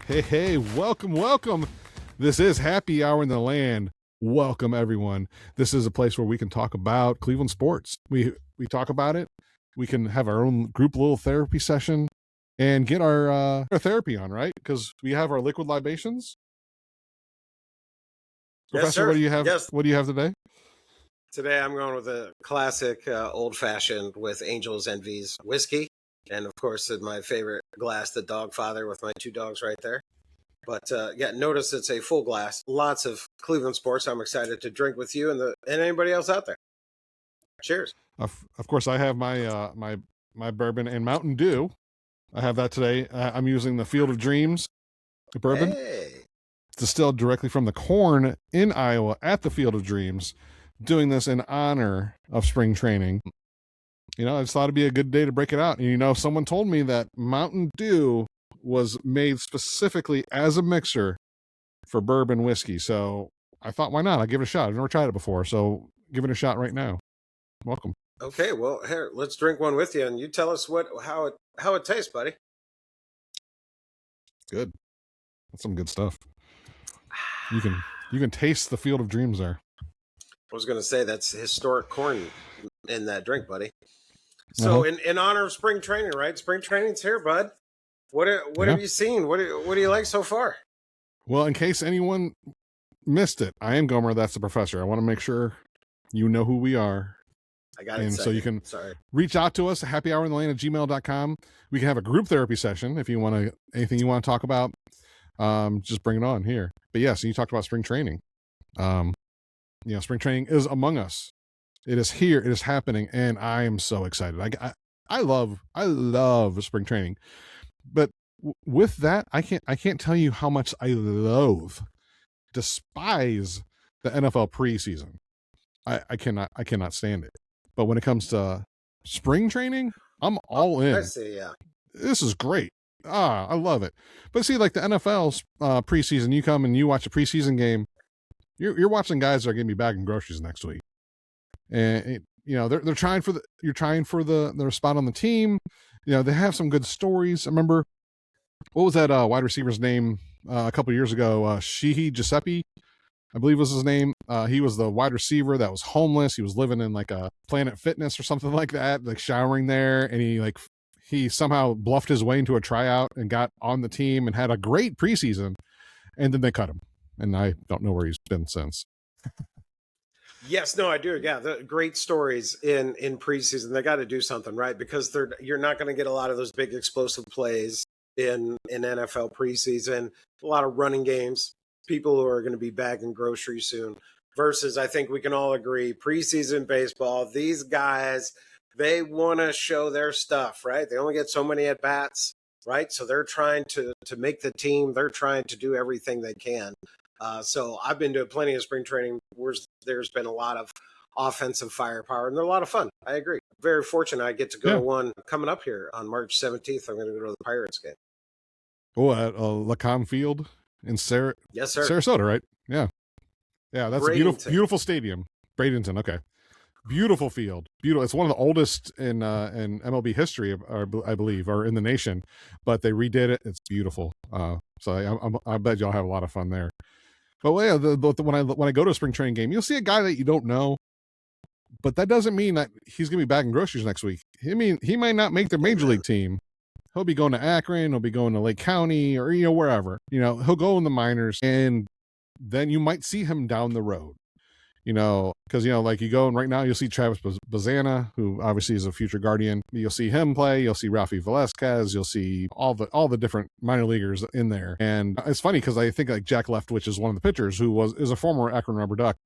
Hey, welcome. This is Happy Hour in the Land. Welcome, everyone. This is a place where we can talk about Cleveland sports. We talk about it. We can have our own group little therapy session and get our therapy on, right? Because we have our liquid libations. Yes, Professor, sir. what do you have? Yes. What do you have today? Today I'm going with a classic old-fashioned with Angel's Envy's whiskey. And, of course, in my favorite glass, the Dogfather with my two dogs right there. But, notice it's a full glass. Lots of Cleveland sports I'm excited to drink with you and anybody else out there. Cheers. Of course, I have my my bourbon and Mountain Dew. I have that today. I'm using the Field of Dreams bourbon. Hey. Distilled directly from the corn in Iowa at the Field of Dreams, doing this in honor of spring training. I just thought it'd be a good day to break it out. And, someone told me that Mountain Dew was made specifically as a mixer for bourbon whiskey. So I thought, why not? I'll give it a shot. I've never tried it before. So give it a shot right now. Welcome. Okay, well, here, let's drink one with you. And you tell us how it tastes, buddy. Good. That's some good stuff. You can taste the Field of Dreams there. I was going to say that's historic corn in that drink, buddy. So in honor of spring training, right? Spring training's here, bud. What have you seen? What do you like so far? Well, in case anyone missed it, I am Gomer. That's the professor. I want to make sure you know who we are. I got it. And so you can reach out to us at happyhourintheland@gmail.com. We can have a group therapy session if you want to, anything you want to talk about. Just bring it on here. But yeah, so you talked about spring training. Spring training is among us. It is here. It is happening, and I am so excited. I love spring training, but with that, I can't tell you how much I despise the NFL preseason. I cannot stand it. But when it comes to spring training, I'm all in. I see. Yeah, this is great. I love it. But see, like the NFL's preseason, you come and you watch a preseason game. You're watching guys that are going to be bagging groceries next week. And they're trying for their spot on the team. They have some good stories. I remember, what was that wide receiver's name a couple years ago? Sheehy Giuseppe, I believe was his name. He was the wide receiver that was homeless. He was living in like a Planet Fitness or something like that, like showering there, and he somehow bluffed his way into a tryout and got on the team and had a great preseason, and then they cut him, and I don't know where he's been since. Yes, no, I do. Yeah, the great stories in preseason. They got to do something, right? Because you're not going to get a lot of those big explosive plays in NFL preseason. A lot of running games, people who are going to be bagging groceries soon. Versus, I think we can all agree, preseason baseball. These guys, they want to show their stuff, right? They only get so many at bats, right? So they're trying to make the team. They're trying to do everything they can. So I've been to plenty of spring training where there's been a lot of offensive firepower, and they're a lot of fun. I agree. Very fortunate I get to go to one coming up here on March 17th. I'm going to go to the Pirates game. Oh, at Lacombe Field in Yes, sir. Sarasota, right? Yeah. Yeah, that's a beautiful stadium. Bradenton, okay. Beautiful field. Beautiful. It's one of the oldest in MLB history, I believe, or in the nation. But they redid it. It's beautiful. So I bet y'all have a lot of fun there. But when I go to a spring training game, you'll see a guy that you don't know, but that doesn't mean that he's going to be bagging groceries next week. I mean, he might not make the major league team. He'll be going to Akron. He'll be going to Lake County, or wherever. He'll go in the minors, and then you might see him down the road. Because like you go, and right now you'll see Travis Bazana, who obviously is a future Guardian. You'll see him play. You'll see Rafi Velasquez. You'll see all the different minor leaguers in there. And it's funny because I think like Jack Leftwich is one of the pitchers who is a former Akron Rubber Duck.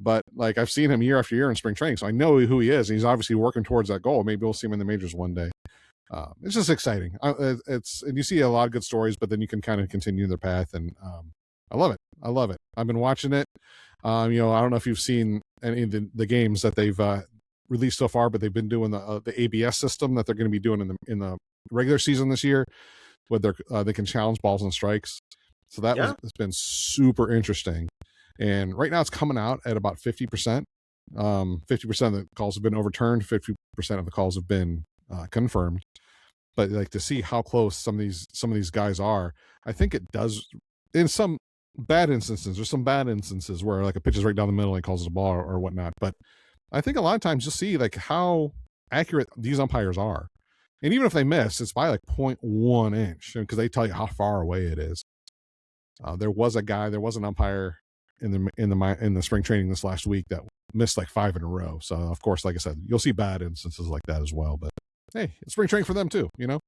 But like I've seen him year after year in spring training, so I know who he is, and he's obviously working towards that goal. Maybe we'll see him in the majors one day. It's just exciting. And you see a lot of good stories, but then you can kind of continue their path, and I love it. I've been watching it. I don't know if you've seen any of the games that they've released so far, but they've been doing the ABS system that they're going to be doing in the regular season this year, where they can challenge balls and strikes. So it's been super interesting. And right now it's coming out at about 50%. 50% of the calls have been overturned. 50% of the calls have been confirmed. but like to see how close some of these guys are, I think it does in some bad instances. There's some bad instances where like a pitch is right down the middle and he calls it a ball or whatnot. But I think a lot of times you'll see like how accurate these umpires are. And even if they miss, it's by like 0.1 inch because they tell you how far away it is. There was an umpire in the spring training this last week that missed like 5 in a row. So of course, like I said, you'll see bad instances like that as well. But hey, it's spring training for them too, you know?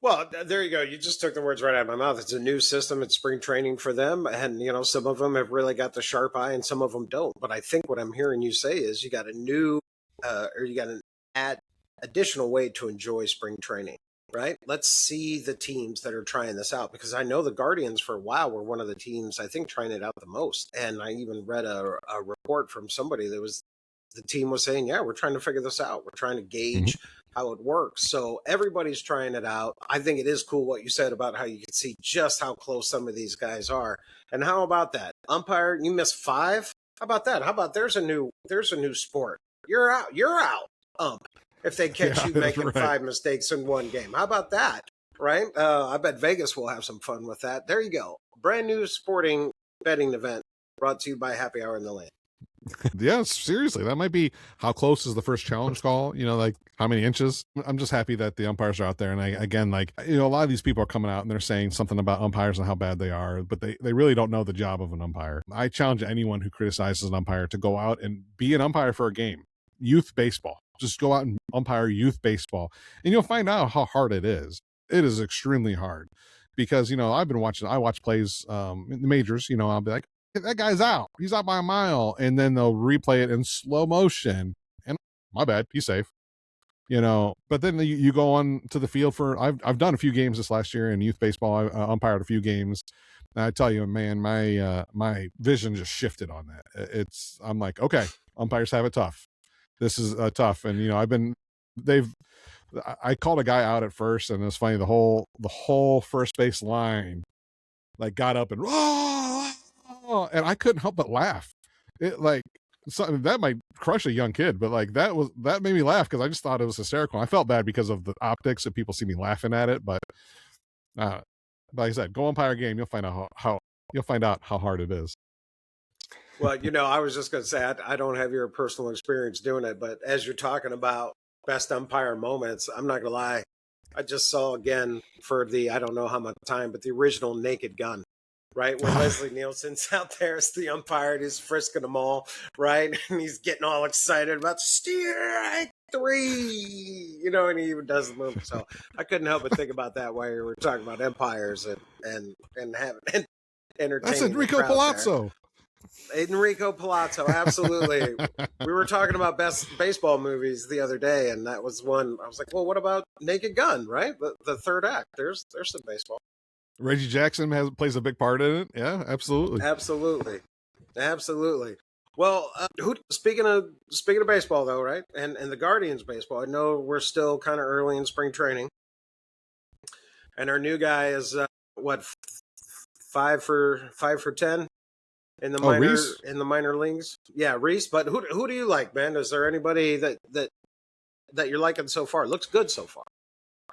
Well, there you go. You just took the words right out of my mouth. It's a new system. It's spring training for them. And, some of them have really got the sharp eye and some of them don't. But I think what I'm hearing you say is you got you got an additional way to enjoy spring training, right? Let's see the teams that are trying this out, because I know the Guardians for a while were one of the teams, I think, trying it out the most. And I even read a report from somebody the team was saying, yeah, we're trying to figure this out. We're trying to gauge how it works. So everybody's trying it out. I think it is cool what you said about how you can see just how close some of these guys are. And how about that? Umpire, you missed 5? How about that? How about there's a new sport. You're out. If they catch you making 5 mistakes in one game. How about that? Right? I bet Vegas will have some fun with that. There you go. Brand new sporting betting event brought to you by Happy Hour in the Lane. Yeah, seriously, that might be how close is the first challenge call, like how many inches. I'm just happy that the umpires are out there. And a lot of these people are coming out and they're saying something about umpires and how bad they are, but they really don't know the job of an umpire. I challenge anyone who criticizes an umpire to go out and be an umpire for a game. Youth baseball. Just go out and umpire youth baseball and you'll find out how hard it is. It is extremely hard because, I watch plays in the majors, I'll be like, that guy's out. He's out by a mile. And then they'll replay it in slow motion. And my bad, he's safe. But then you go on to the field I've done a few games this last year in youth baseball. I umpired a few games. And I tell you, man, my vision just shifted on that. I'm like, okay, umpires have it tough. This is tough. And, I called a guy out at first and it was funny. The whole first base line, like got up and, and I couldn't help but laugh. It something that might crush a young kid, but that made me laugh because I just thought it was hysterical. I felt bad because of the optics of people see me laughing at it, but like I said, go umpire a game, you'll find out how hard it is. Well, I was just going to say I don't have your personal experience doing it, but as you're talking about best umpire moments, I'm not going to lie. I just saw again for I don't know how much time, but the original Naked Gun. Right, when Leslie Nielsen's out there as the umpire and he's frisking them all, right? And he's getting all excited about strike 3, and he even does the move. So I couldn't help but think about that while you were talking about umpires and having entertaining. That's Enrico Palazzo. Enrico Palazzo, absolutely. We were talking about best baseball movies the other day, and that was one. I was like, well, what about Naked Gun, right? The third act. There's some baseball. Reggie Jackson plays a big part in it. Yeah, absolutely. Well, speaking of baseball though, right? And the Guardians baseball. I know we're still kind of early in spring training, and our new guy is 5 for 10 in the minor leagues. Yeah, Reese. But who do you like, man? Is there anybody that you're liking so far? Looks good so far.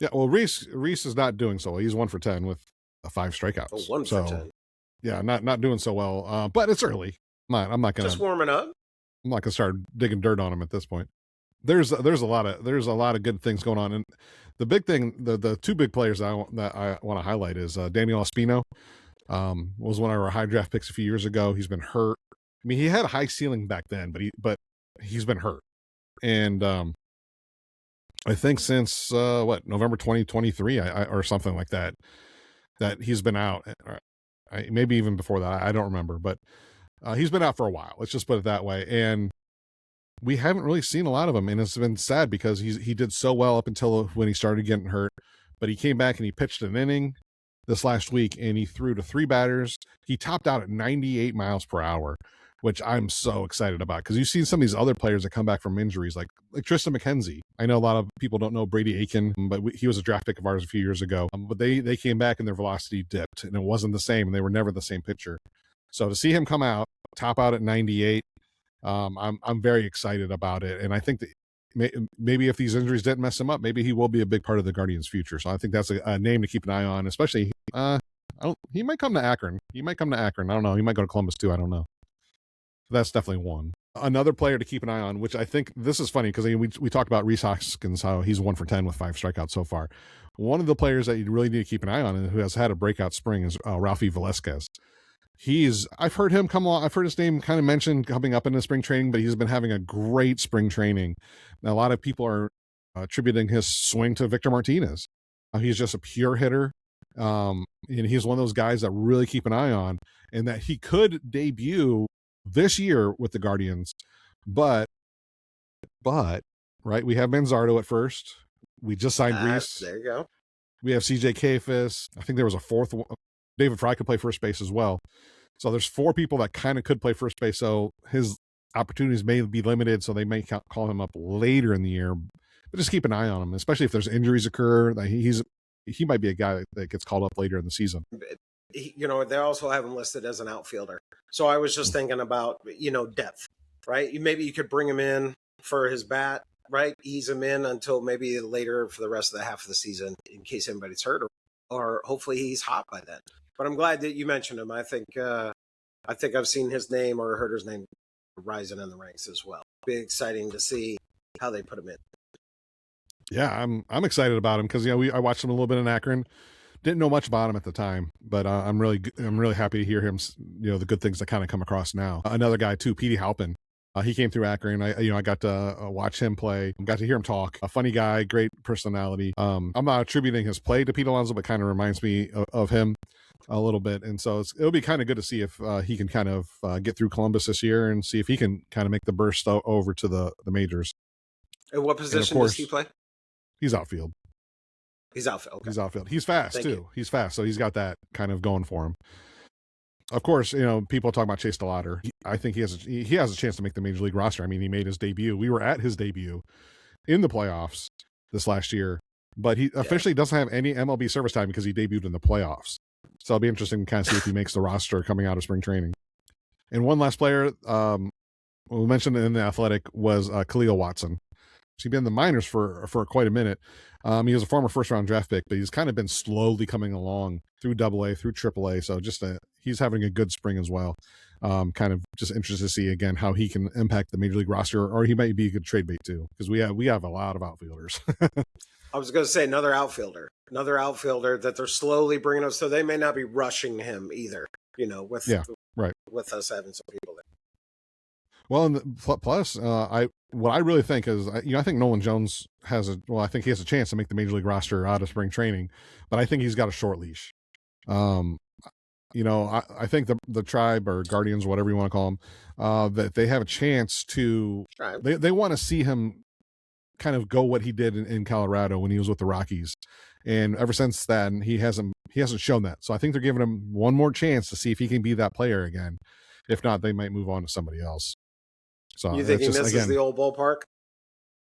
Yeah, well, Reese is not doing so well. He's 1 for 10 with 5 strikeouts. Oh, 1 for 10. Yeah, not doing so well. But it's early. I'm not gonna just warming up. I'm not gonna start digging dirt on him at this point. There's a lot of good things going on, and the big thing, the 2 big players that I want to highlight is Daniel Espino. Was one of our high draft picks a few years ago. He's been hurt. I mean, he had a high ceiling back then, but he's been hurt, and I think since November 2023 or something like that he's been out. Maybe even before that, I don't remember, but he's been out for a while. Let's just put it that way. And we haven't really seen a lot of him, and it's been sad because he did so well up until when he started getting hurt. But he came back and he pitched an inning this last week, and he threw to 3 batters. He topped out at 98 miles per hour, which I'm so excited about because you've seen some of these other players that come back from injuries, like Tristan McKenzie. I know a lot of people don't know Brady Aiken, but he was a draft pick of ours a few years ago. But they came back and their velocity dipped, and it wasn't the same, and they were never the same pitcher. So to see him come out, top out at 98, I'm very excited about it, and I think that maybe if these injuries didn't mess him up, maybe he will be a big part of the Guardians' future. So I think that's a name to keep an eye on, especially. He might come to Akron. I don't know. He might go to Columbus too. I don't know. That's definitely one. Another player to keep an eye on, which I think this is funny because we talked about Rhys Hoskins, how he's 1 for 10 with 5 strikeouts so far. One of the players that you really need to keep an eye on and who has had a breakout spring is Ralphie Velasquez. I've heard him come along. I've heard his name kind of mentioned coming up in the spring training, but he's been having a great spring training. Now, a lot of people are attributing his swing to Victor Martinez. He's just a pure hitter. And he's one of those guys that really keep an eye on, and that he could debut this year with the Guardians. But right, we have Manzardo at first. We just signed Rhys. There you go. We have CJ Kayfus. I think there was a fourth one. David Fry could play first base as well. So there's 4 people that kind of could play first base. So his opportunities may be limited. So they may call him up later in the year. But just keep an eye on him, especially if there's injuries occur. He might be a guy that gets called up later in the season. They also have him listed as an outfielder. So I was just thinking about, depth, right? Maybe you could bring him in for his bat, right? Ease him in until maybe later for the rest of the half of the season in case anybody's hurt, or hopefully he's hot by then. But I'm glad that you mentioned him. I think I've seen his name or heard his name rising in the ranks as well. Be exciting to see how they put him in. Yeah, I'm excited about him because I watched him a little bit in Akron. Didn't know much about him at the time, but I'm really happy to hear him. The good things that kind of come across now. Another guy too, Petey Halpin. He came through Akron. I got to watch him play. Got to hear him talk. A funny guy, great personality. I'm not attributing his play to Pete Alonso, but kind of reminds me of him a little bit. And so it'll be kind of good to see if he can kind of get through Columbus this year and see if he can kind of make the burst over to the majors. And what position does he play? He's outfield. He's outfield. Okay. He's outfield. He's fast too. He's fast, so he's got that kind of going for him. Of course, people talk about Chase DeLauder. I think he has a chance to make the major league roster. I mean, he made his debut. We were at his debut in the playoffs this last year, but he officially doesn't have any MLB service time because he debuted in the playoffs. So it'll be interesting to kind of see if he makes the roster coming out of spring training. And one last player we mentioned in the Athletic was Khalil Watson. He's been in the minors for quite a minute. He was a former first-round draft pick, but he's kind of been slowly coming along through AA, through AAA. So he's having a good spring as well. Kind of just interested to see again how he can impact the major league roster, or he might be a good trade bait too, because we have a lot of outfielders. I was going to say another outfielder that they're slowly bringing up, so they may not be rushing him either. With us having some people there. Well, and plus, what I really think is, I think Nolan Jones I think he has a chance to make the major league roster out of spring training, but I think he's got a short leash. I think the tribe or Guardians, whatever you want to call them, that they have a chance to, they want to see him kind of go what he did in Colorado when he was with the Rockies. And ever since then, he hasn't shown that. So I think they're giving him one more chance to see if he can be that player again. If not, they might move on to somebody else. So you think he misses the old ballpark?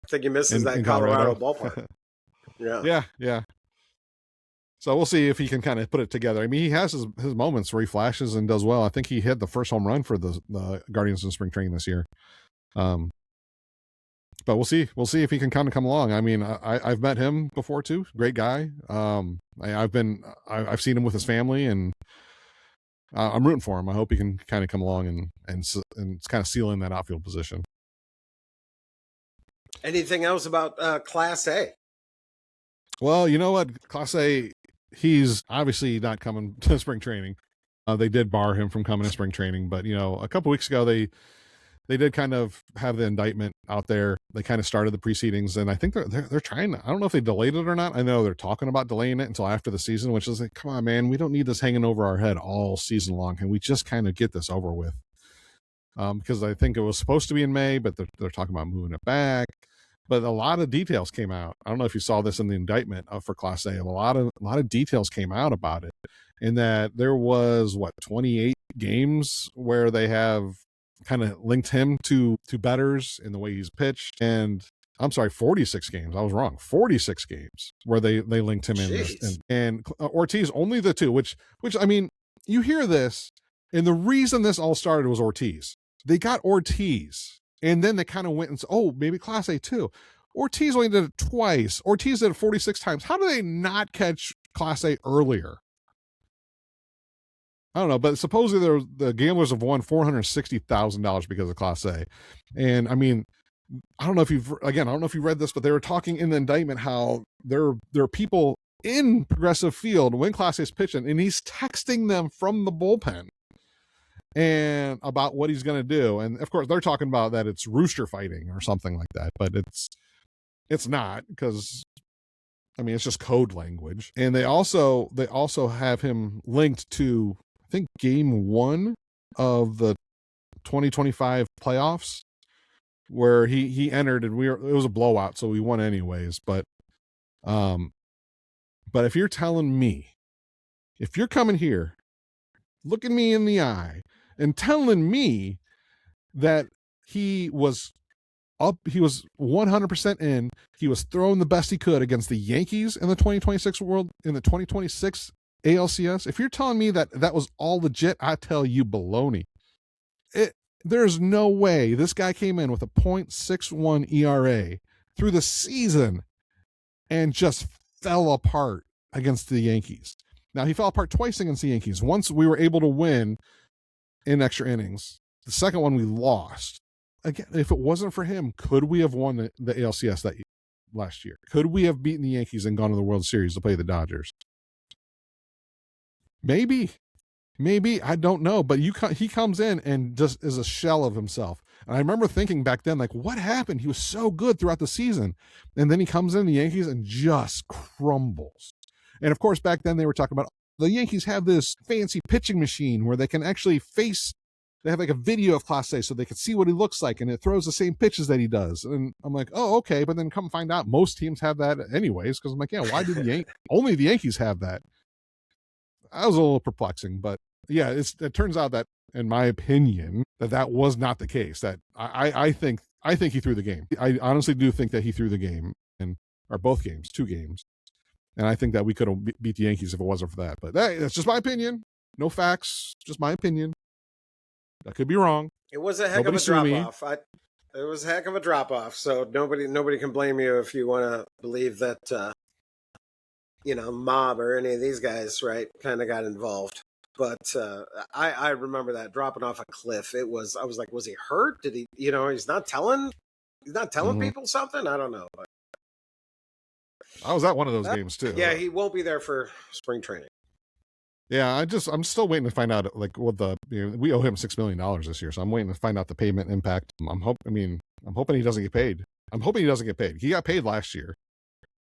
I think he misses that Colorado ballpark. Yeah. So we'll see if he can kind of put it together. I mean, he has his moments where he flashes and does well. I think he hit the first home run for the Guardians in spring training this year. But we'll see. We'll see if he can kind of come along. I mean, I've met him before too. Great guy. I've seen him with his family, and I'm rooting for him. I hope he can kind of come along and kind of seal in that outfield position. Anything else about Class A? Well, you know what? Class A, he's obviously not coming to spring training. They did bar him from coming to spring training, but a couple weeks ago they did kind of have the indictment out there. They kind of started the proceedings, and I think they're trying to, I don't know if they delayed it or not. I know they're talking about delaying it until after the season, which is like, come on, man, we don't need this hanging over our head all season long. Can we just kind of get this over with? Because I think it was supposed to be in May, but they're talking about moving it back. But a lot of details came out. I don't know if you saw this in the indictment for Class A. A lot of details came out about it, in that there was 28 games where they have kind of linked him to bettors in the way he's pitched. And I'm sorry, 46 games. I was wrong. 46 games where they linked him in. And Ortiz, only the 2, which I mean, you hear this, and the reason this all started was Ortiz. They got Ortiz And then they kind of went and said, oh, maybe Class A too. Ortiz only did it twice. Ortiz did it 46 times. How do they not catch Class A earlier? I don't know, but supposedly the gamblers have won $460,000 because of Class A. And I mean, I don't know if you've read this, but they were talking in the indictment how there are people in Progressive Field when Class A's pitching, and he's texting them from the bullpen and about what he's going to do. And of course, they're talking about that it's rooster fighting or something like that, but it's not, because I mean, it's just code language. And they also have him linked to, I think, game 1 of the 2025 playoffs, where he entered and it was a blowout, so we won anyways. But if you're telling me, if you're coming here, looking me in the eye and telling me that he was 100% in, he was throwing the best he could against the Yankees in the 2026 ALCS, if you're telling me that was all legit, I tell you baloney. There's no way this guy came in with a .61 ERA through the season and just fell apart against the Yankees. Now, he fell apart twice against the Yankees. Once we were able to win in extra innings. The second one we lost. Again, if it wasn't for him, could we have won the ALCS last year? Could we have beaten the Yankees and gone to the World Series to play the Dodgers? Maybe, I don't know. But he comes in and just is a shell of himself. And I remember thinking back then, like, what happened? He was so good throughout the season. And then he comes in the Yankees and just crumbles. And of course, back then they were talking about the Yankees have this fancy pitching machine where they can actually they have like a video of Class A so they can see what he looks like, and it throws the same pitches that he does. And I'm like, oh, okay. But then come find out most teams have that anyways. Cause I'm like, yeah, why did only the Yankees have that? I was a little perplexing, but yeah, it turns out that, in my opinion, that was not the case. That I think he threw the game. I honestly do think that he threw the game, or both games, 2 games. And I think that we could have beat the Yankees if it wasn't for that. But that's just my opinion. No facts, just my opinion. I could be wrong. It was a heck of a drop-off. It was a heck of a drop-off. So nobody can blame you if you want to believe that, Mob or any of these guys, right, kind of got involved. But I remember that dropping off a cliff. I was like, was he hurt? Did he, he's not telling people something? I don't know. But I was at one of those games too. Yeah, he won't be there for spring training. Yeah, I'm still waiting to find out, like, what we owe him $6 million this year, so I'm waiting to find out the payment impact. I'm hoping he doesn't get paid. I'm hoping he doesn't get paid. He got paid last year,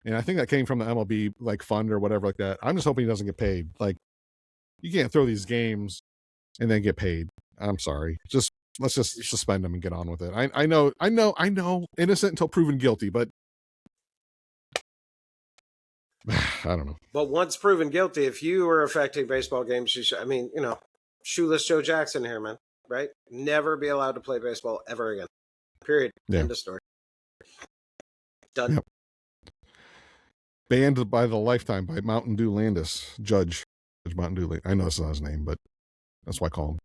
and I think that came from the MLB like fund or whatever like that. I'm just hoping he doesn't get paid. Like, you can't throw these games and then get paid. I'm sorry. Let's just suspend him and get on with it. I know, innocent until proven guilty, but I don't know. But once proven guilty, if you were affecting baseball games, shoeless Joe Jackson here, man, right? Never be allowed to play baseball ever again. Period. Yeah. End of story. Done. Yep. Banned by the Lifetime by Mountain Dew Landis, Judge Mountain Dew. I know that's not his name, but that's why I call him.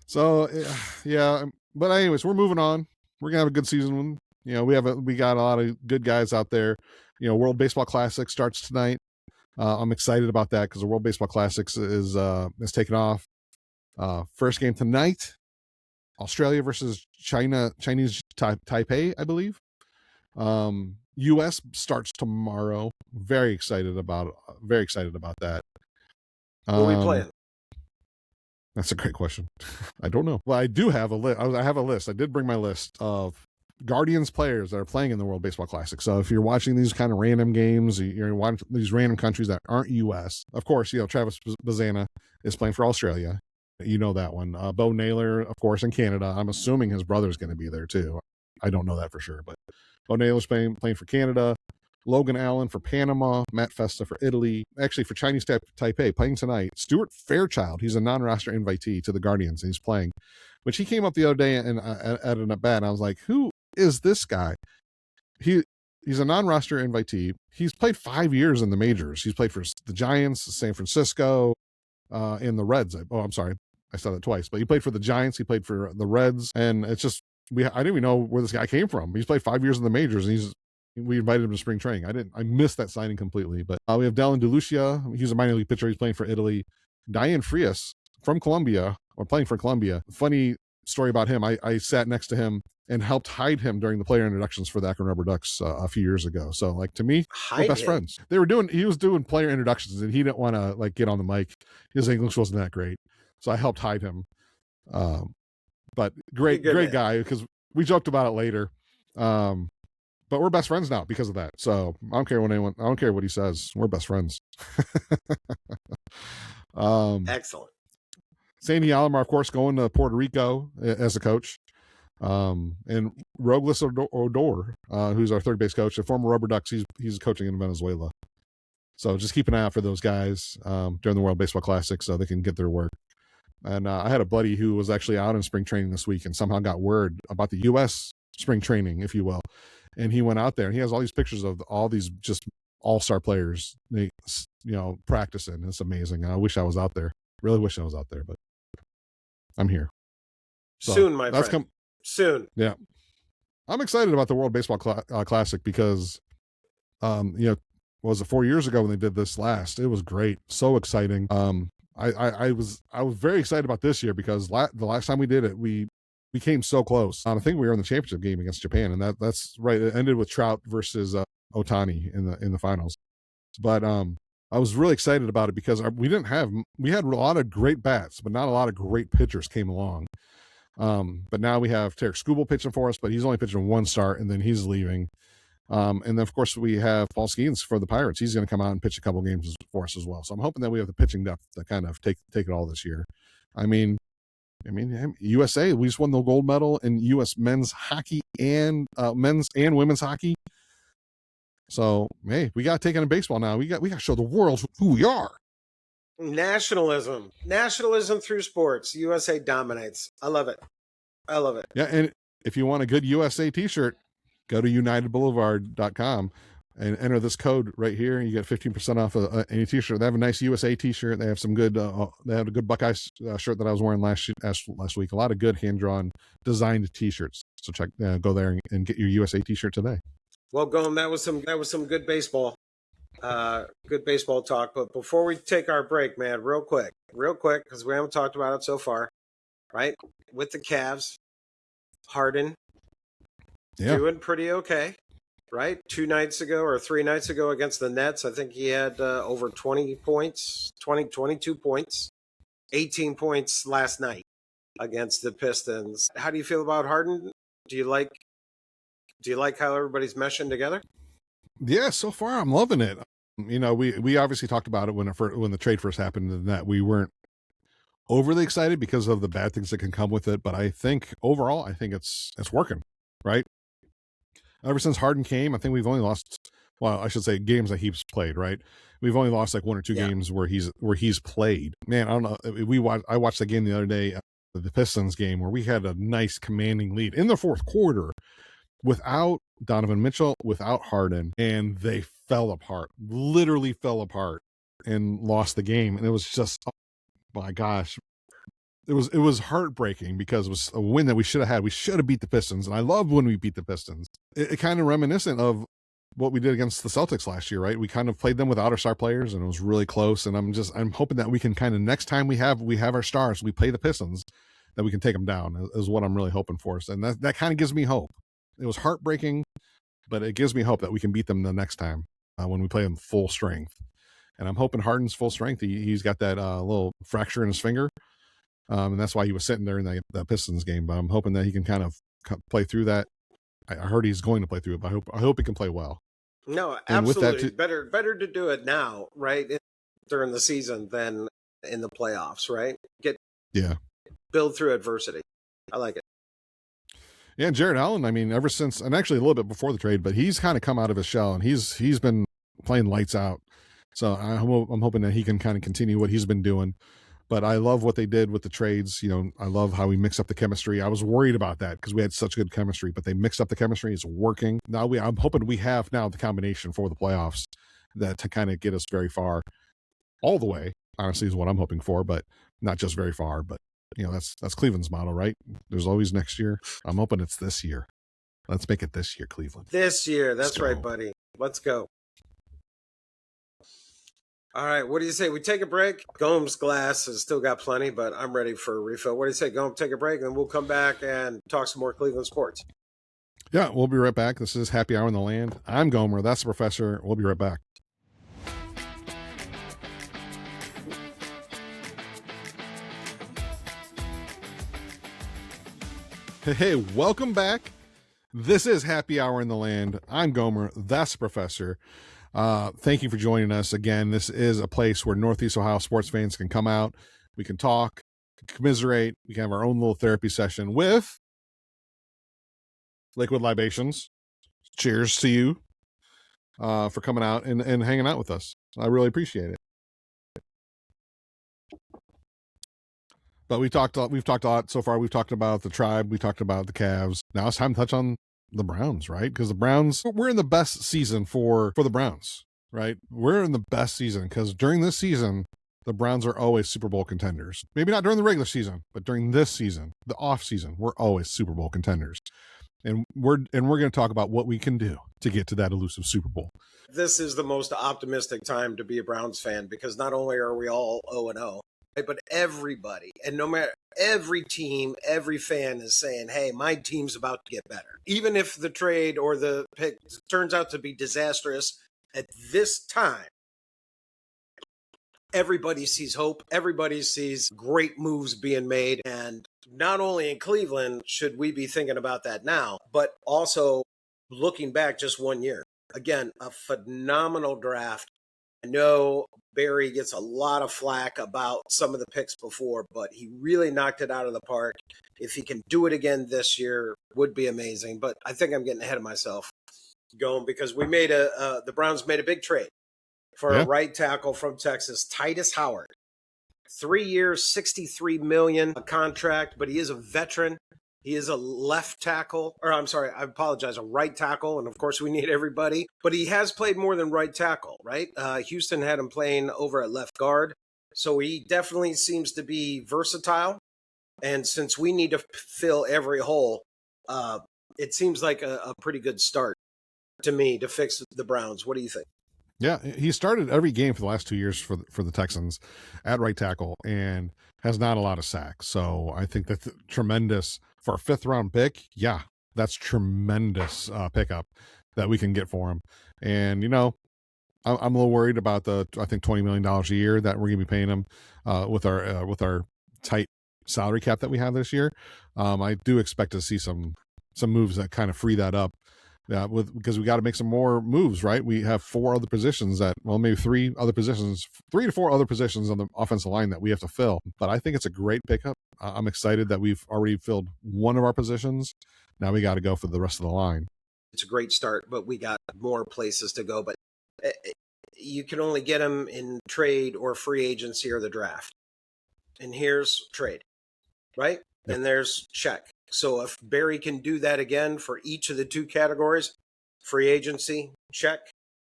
So yeah. But anyways, we're moving on. We're gonna have a good season. We got a lot of good guys out there. World Baseball Classic starts tonight. I'm excited about that because the World Baseball Classics is taking off. First game tonight, Australia versus Chinese Taipei, I believe. U.S. starts tomorrow. Very excited about that. Who are we playing? That's a great question. I don't know. Well, I do have a list. I have a list. I did bring my list of Guardians players that are playing in the World Baseball Classic. So if you're watching these kind of random games, you're watching these random countries that aren't U.S. Of course, Travis Bazana is playing for Australia. You know that one. Bo Naylor, of course, in Canada. I'm assuming his brother's going to be there too. I don't know that for sure, but Bo Naylor's playing for Canada. Logan Allen for Panama. Matt Festa for Italy. Actually, for Chinese Taipei, playing tonight. Stuart Fairchild, he's a non-roster invitee to the Guardians, and he's playing. Which he came up the other day and at an at-bat, and I was like, who is this guy? He's a non-roster invitee. He's played 5 years in the majors. He's played for the Giants, San Francisco, and the Reds. I'm sorry, I said that twice, but he played for the Giants. He played for the Reds, and it's just I didn't even know where this guy came from. He's played 5 years in the majors, and we invited him to spring training. I missed that signing completely. But we have Dylan DeLucia. He's a minor league pitcher. He's playing for Italy. Diane Frias from Colombia, or playing for Colombia. Funny story about him. I sat next to him and helped hide him during the player introductions for the Akron Rubber Ducks a few years ago. So, like, to me, we're best friends. He was doing player introductions, and he didn't want to like get on the mic. His English wasn't that great, so I helped hide him. But great guy, because we joked about it later. But we're best friends now because of that. So I don't care what he says. We're best friends. Excellent. Sandy Alomar, of course, going to Puerto Rico as a coach. And Robles Odor, who's our third base coach, a former Rubber Ducks. He's coaching in Venezuela. So just keep an eye out for those guys during the World Baseball Classic so they can get their work. And I had a buddy who was actually out in spring training this week and somehow got word about the U.S. spring training, if you will. And he went out there and he has all these pictures of all these just all-star players, practicing. It's amazing. I wish I was out there. Really wish I was out there, but I'm here. So soon, my friend. Soon. Yeah. I'm excited about the World Baseball Classic because, was it 4 years ago when they did this last? It was great. So exciting. I was very excited about this year because the last time we did it, we came so close. I think we were in the championship game against Japan, and that's right. It ended with Trout versus Ohtani in the finals. But I was really excited about it because we had a lot of great bats, but not a lot of great pitchers came along. But now we have Tarek Skubal pitching for us, but he's only pitching one start, and then he's leaving. And then, of course, we have Paul Skeens for the Pirates. He's going to come out and pitch a couple games for us as well. So I'm hoping that we have the pitching depth to kind of take it all this year. I mean, USA, we just won the gold medal in U.S. men's hockey and men's and women's hockey. So, hey, we got to take it in baseball now. We got to show the world who we are. Nationalism through sports. USA dominates. I love it. Yeah, and if you want a good USA T-shirt, go to unitedboulevard.com and enter this code right here. You get 15% off any T-shirt. They have a nice USA T-shirt. They have some good. They have a good Buckeyes shirt that I was wearing last week. A lot of good hand-drawn, designed T-shirts. So go there and get your USA T-shirt today. Well, Gomes, that was some good baseball. Good baseball talk. But before we take our break, man, real quick, because we haven't talked about it so far, right? With the Cavs, Harden, doing pretty okay, right? 2 nights ago or 3 nights ago against the Nets, I think he had over 20 points, 22 points, 18 points last night against the Pistons. How do you feel about Harden? Do you like how everybody's meshing together? Yeah, so far I'm loving it. We obviously talked about it when the trade first happened, and that we weren't overly excited because of the bad things that can come with it. But I think overall, it's working, right? Ever since Harden came, I think we've only lost, well, I should say games that he's played, right? We've only lost like 1 or 2 games where he's played. Man, I don't know. I watched the game the other day, the Pistons game, where we had a nice commanding lead in the fourth quarter without Donovan Mitchell, without Harden, and they literally fell apart and lost the game. And it was just, oh my gosh, it was heartbreaking because it was a win that we should have had. We should have beat the Pistons, and I love when we beat the Pistons. It kind of reminiscent of what we did against the Celtics last year, right? We kind of played them without our star players, and it was really close. And I'm hoping that we can kind of, next time we have our stars, we play the Pistons, that we can take them down is what I'm really hoping for. And that kind of gives me hope. It was heartbreaking, but it gives me hope that we can beat them the next time when we play them full strength. And I'm hoping Harden's full strength. He's got that little fracture in his finger, and that's why he was sitting there in the Pistons game. But I'm hoping that he can kind of play through that. I heard he's going to play through it, but I hope he can play well. No, absolutely. Better to do it now, right, during the season than in the playoffs, right? Build through adversity. I like it. Yeah, Jared Allen, I mean, ever since, and actually a little bit before the trade, but he's kind of come out of his shell, and he's been playing lights out. So I'm hoping that he can kind of continue what he's been doing. But I love what they did with the trades. I love how we mix up the chemistry. I was worried about that because we had such good chemistry, but they mixed up the chemistry. It's working. Now I'm hoping we have now the combination for the playoffs that to kind of get us very far. All the way, honestly, is what I'm hoping for, but not just very far, but that's Cleveland's motto, right? There's always next year. I'm hoping it's this year. Let's make it this year, Cleveland. This year. That's right, buddy. Let's go. All right. What do you say? We take a break. Gomes glass has still got plenty, but I'm ready for a refill. What do you say? Go take a break, and then we'll come back and talk some more Cleveland sports. Yeah, we'll be right back. This is Happy Hour in the Land. I'm Gomer. That's the professor. We'll be right back. Hey, welcome back. This is Happy Hour in the Land. I'm Gomer. That's the professor. Thank you for joining us again. This is a place where Northeast Ohio sports fans can come out. We can talk, commiserate. We can have our own little therapy session with liquid libations. Cheers to you for coming out and hanging out with us. I really appreciate it. But we've talked a lot so far. We've talked about the Tribe. We talked about the Cavs. Now it's time to touch on the Browns, right? Because the Browns, we're in the best season for the Browns, right? We're in the best season because during this season, the Browns are always Super Bowl contenders. Maybe not during the regular season, but during this season, the off season, we're always Super Bowl contenders. And we're going to talk about what we can do to get to that elusive Super Bowl. This is the most optimistic time to be a Browns fan because not only are we all 0-0, but everybody, and no matter every team, every fan is saying, hey, my team's about to get better. Even if the trade or the pick turns out to be disastrous at this time, everybody sees hope. Everybody sees great moves being made. And not only in Cleveland should we be thinking about that now, but also looking back just 1 year. Again, a phenomenal draft. I know Barry gets a lot of flack about some of the picks before, but he really knocked it out of the park. If he can do it again this year, would be amazing. But I think I'm getting ahead of myself going because we made the Browns made a big trade for a right tackle from Texas, Titus Howard. 3 years, $63 million contract, but he is a veteran. He is a left tackle, or I'm sorry, I apologize, a right tackle. And of course, we need everybody. But he has played more than right tackle, right? Houston had him playing over at left guard. So he definitely seems to be versatile. And since we need to fill every hole, it seems like a pretty good start to me to fix the Browns. What do you think? Yeah, he started every game for the last 2 years for the Texans at right tackle and has not a lot of sacks. So I think that's tremendous for a 5th round pick. Yeah, that's tremendous pickup that we can get for him. And, I'm a little worried about I think $20 million a year that we're going to be paying him with our tight salary cap that we have this year. I do expect to see some moves that kind of free that up. Because we got to make some more moves, right? We have 4 other positions maybe 3 to 4 other positions on the offensive line that we have to fill. But I think it's a great pickup. I'm excited that we've already filled one of our positions. Now we got to go for the rest of the line. It's a great start, but we got more places to go. But you can only get them in trade or free agency or the draft. And here's trade, right? Yep. And there's check. So if Barry can do that again for each of the 2 categories, free agency, check,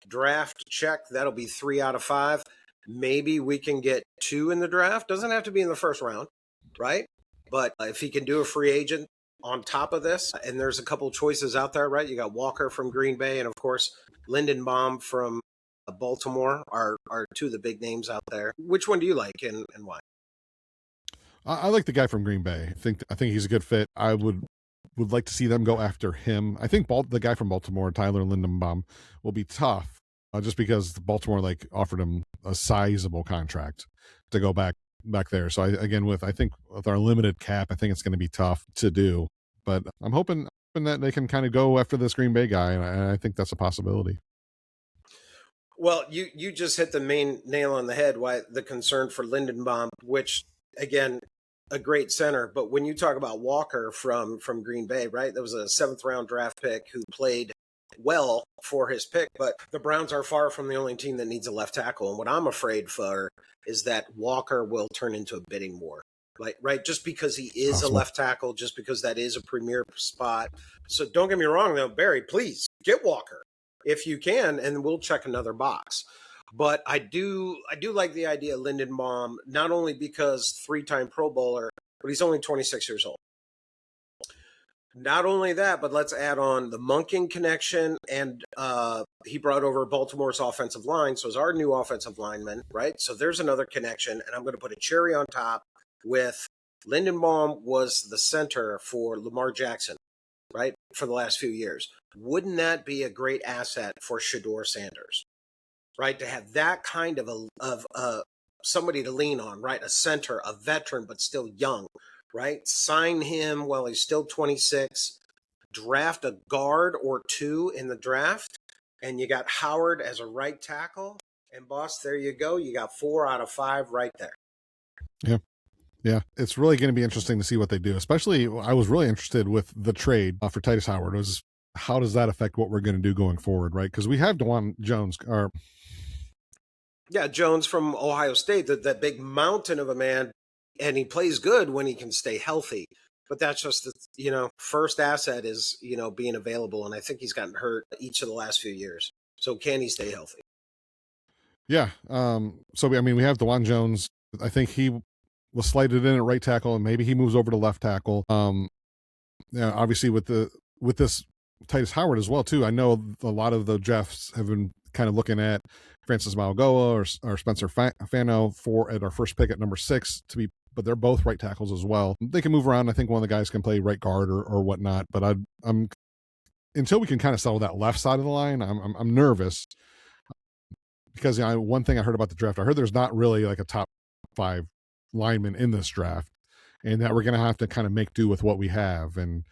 draft, check, that'll be 3 out of 5. Maybe we can get 2 in the draft. Doesn't have to be in the first round, right? But if he can do a free agent on top of this, and there's a couple choices out there, right? You got Walker from Green Bay, and of course, Lindenbaum from Baltimore are 2 of the big names out there. Which one do you like and why? I like the guy from Green Bay. I think he's a good fit. I would like to see them go after him. I think the guy from Baltimore, Tyler Lindenbaum, will be tough just because Baltimore offered him a sizable contract to go back there. So I think with our limited cap, I think it's going to be tough to do. But I'm hoping that they can kind of go after this Green Bay guy, and I think that's a possibility. Well, you just hit the main nail on the head. Why the concern for Lindenbaum, which again, a great center. But when you talk about Walker from Green Bay, right, that was a 7th round draft pick who played well for his pick. But the Browns are far from the only team that needs a left tackle. And what I'm afraid for is that Walker will turn into a bidding war. Right, just because he is a left tackle, just because that is a premier spot. So don't get me wrong, though, Barry, please get Walker if you can, and we'll check another box. But I do like the idea of Lindenbaum, not only because 3-time Pro Bowler, but he's only 26 years old. Not only that, but let's add on the Monken connection, and he brought over Baltimore's offensive line, so is our new offensive lineman, right? So there's another connection, and I'm going to put a cherry on top with Lindenbaum was the center for Lamar Jackson, right, for the last few years. Wouldn't that be a great asset for Shedeur Sanders, right, to have that kind of somebody to lean on, right, a center, a veteran, but still young, right? Sign him while he's still 26, draft a guard or two in the draft, and you got Howard as a right tackle. And, boss, there you go. You got 4 out of 5 right there. Yeah. Yeah, it's really going to be interesting to see what they do. Especially, I was really interested with the trade for Titus Howard. Was how does that affect what we're going to do going forward, right? Because we have DeJuan Jones. Jones from Ohio State, that big mountain of a man, and he plays good when he can stay healthy. But that's just the first asset is being available, and I think he's gotten hurt each of the last few years. So can he stay healthy? Yeah. So we have DeJuan Jones. I think he was slated in at right tackle, and maybe he moves over to left tackle. Obviously with this Titus Howard as well too. I know a lot of the drafts have been kind of looking at Francis Mauigoa or Spencer Fano at our first pick at number 6 but they're both right tackles as well. They can move around. I think one of the guys can play right guard or whatnot. But I'm until we can kind of settle that left side of the line, I'm nervous because one thing I heard about the draft, I heard there's not really like a top 5 lineman in this draft, and that we're going to have to kind of make do with what we have. And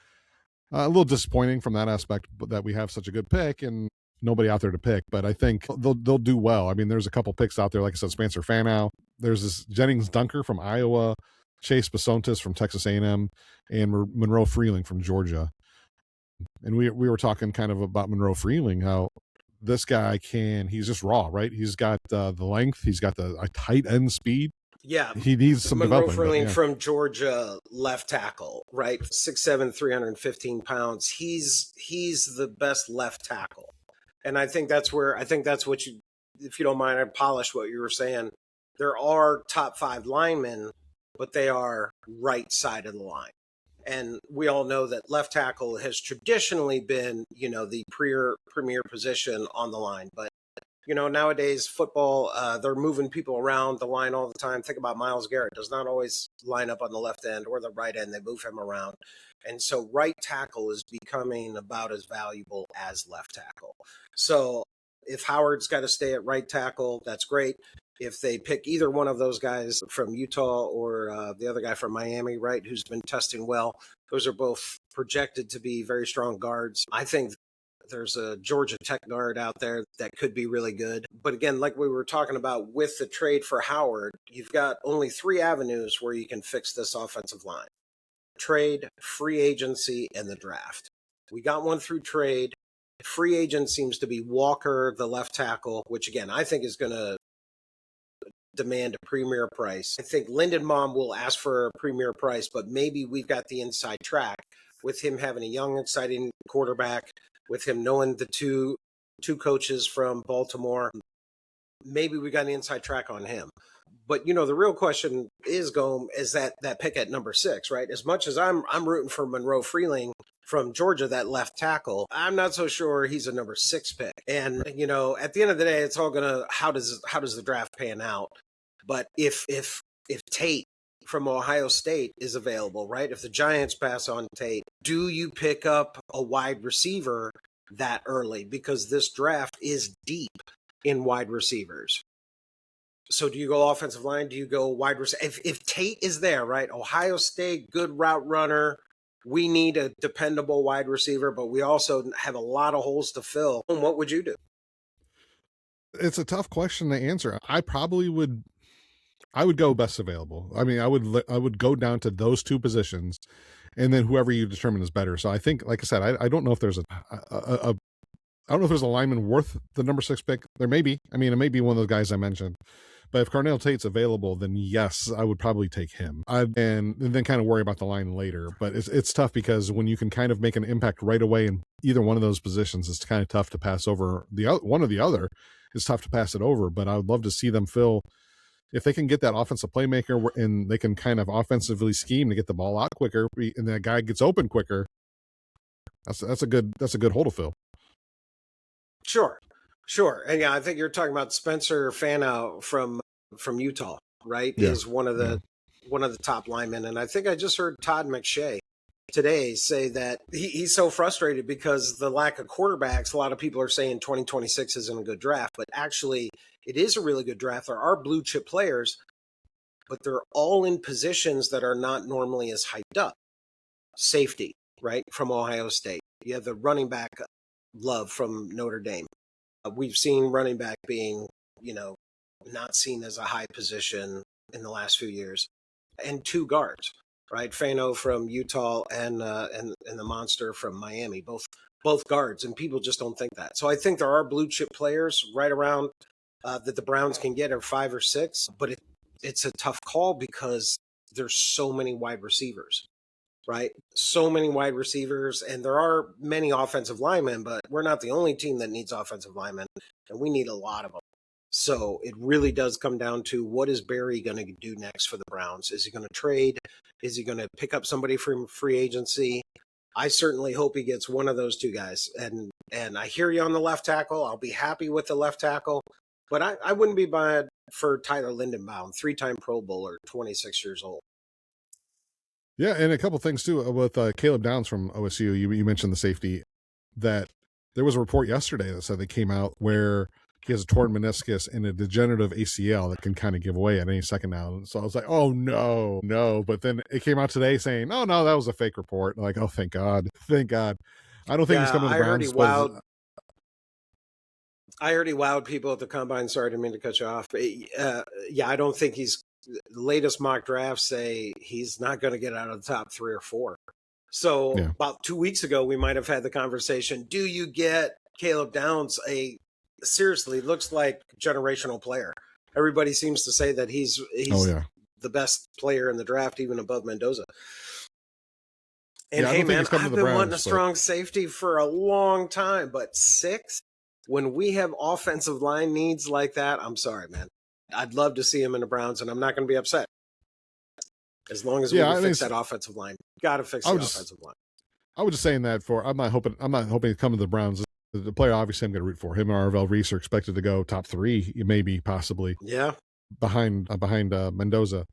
a little disappointing from that aspect, but that we have such a good pick and nobody out there to pick. But I think they'll do well. I mean, there's a couple picks out there, like I said, Spencer Fano. There's this Jennings Dunker from Iowa, Chase Basontis from Texas A&M, and Monroe Freeling from Georgia. And we were talking kind of about Monroe Freeling, how this guy he's just raw, right? He's got the length, he's got the tight end speed. Yeah. He needs some Monroe development. Freeling from Georgia, left tackle, right? 6'7", 315 pounds. He's the best left tackle. And I think that's what you, if you don't mind, I polish what you were saying. There are top 5 linemen, but they are right side of the line. And we all know that left tackle has traditionally been, the premier position on the line. But, nowadays football, they're moving people around the line all the time. Think about Myles Garrett. Does not always line up on the left end or the right end. They move him around. And so right tackle is becoming about as valuable as left tackle. So if Howard's got to stay at right tackle, that's great. If they pick either one of those guys from Utah or the other guy from Miami, right, who's been testing well, those are both projected to be very strong guards. I think there's a Georgia Tech guard out there that could be really good. But again, like we were talking about with the trade for Howard, you've got only 3 avenues where you can fix this offensive line: trade, free agency, and the draft. We got one through trade. Free agent seems to be Walker, the left tackle, which again, I think is going to demand a premier price. I think Lindenbaum will ask for a premier price, but maybe we've got the inside track with him having a young, exciting quarterback, with him knowing the two coaches from Baltimore. Maybe we got an inside track on him. But, the real question is that pick at number 6, right? As much as I'm rooting for Monroe Freeling from Georgia, that left tackle, I'm not so sure he's a number 6 pick. And, at the end of the day, it's all how does the draft pan out? But if Tate from Ohio State is available, right? If the Giants pass on Tate, do you pick up a wide receiver that early? Because this draft is deep in wide receivers. So do you go offensive line? Do you go wide receiver? If Tate is there, right? Ohio State, good route runner. We need a dependable wide receiver, but we also have a lot of holes to fill. What would you do? It's a tough question to answer. I would go best available. I mean, I would go down to those 2 positions, and then whoever you determine is better. So I think, like I said, I don't know if there's I don't know if there's a lineman worth the number 6 pick. There may be. I mean, it may be one of those guys I mentioned. But if Carnell Tate's available, then yes, I would probably take him. And then kind of worry about the line later. But it's tough because when you can kind of make an impact right away in either one of those positions, it's kind of tough to pass over one or the other. It's tough to pass it over. But I would love to see them fill if they can get that offensive playmaker and they can kind of offensively scheme to get the ball out quicker, and that guy gets open quicker, that's a good hole to fill. Sure. And yeah, I think you're talking about Spencer Fano from Utah, right? Yeah. Is one of the top linemen. And I think I just heard Todd McShay today say that he's so frustrated because the lack of quarterbacks. A lot of people are saying 2026 isn't a good draft, but actually it is a really good draft. There are blue chip players, but they're all in positions that are not normally as hyped up. Safety, right, from Ohio State. You have the running back, Love, from Notre Dame. We've seen running back being, not seen as a high position in the last few years. And two guards, right? Fano from Utah and the monster from Miami, both guards, and people just don't think that. So I think there are blue chip players right around that the Browns can get, or 5 or 6, but it's a tough call because there's so many wide receivers, right? So many wide receivers, and there are many offensive linemen, but we're not the only team that needs offensive linemen, and we need a lot of them. So it really does come down to, what is Barry going to do next for the Browns? Is he going to trade? Is he going to pick up somebody from free agency? I certainly hope he gets one of those two guys. And I hear you on the left tackle. I'll be happy with the left tackle, but I wouldn't be bad for Tyler Lindenbaum, 3-time Pro Bowler, 26 years old. Yeah, and a couple things too with Caleb Downs from OSU. You mentioned the safety, that there was a report yesterday that said they came out where he has a torn meniscus and a degenerative ACL that can kind of give away at any second now. So I was like, oh no. But then it came out today saying, oh no, that was a fake report. Like, oh, thank God. I don't think he's coming to the Browns. I already wowed people at the combine. Sorry, I didn't mean to cut you off. Yeah, I don't think he's. The latest mock drafts say he's not going to get out of the top 3 or 4. So about 2 weeks ago, we might have had the conversation. Do you get Caleb Downs? Seriously, looks like generational player. Everybody seems to say that he's the best player in the draft, even above Mendoza. And hey, man, I've been wanting a strong safety for a long time, but 6, when we have offensive line needs like that, I'm sorry, man. I'd love to see him in the Browns, and I'm not going to be upset. As long as we can fix that offensive line. Got to fix the offensive line. I was just saying that I'm not hoping to come to the Browns. The player obviously I'm going to root for. Him and Arvell Reese are expected to go top 3, maybe, possibly. Yeah. Behind Mendoza.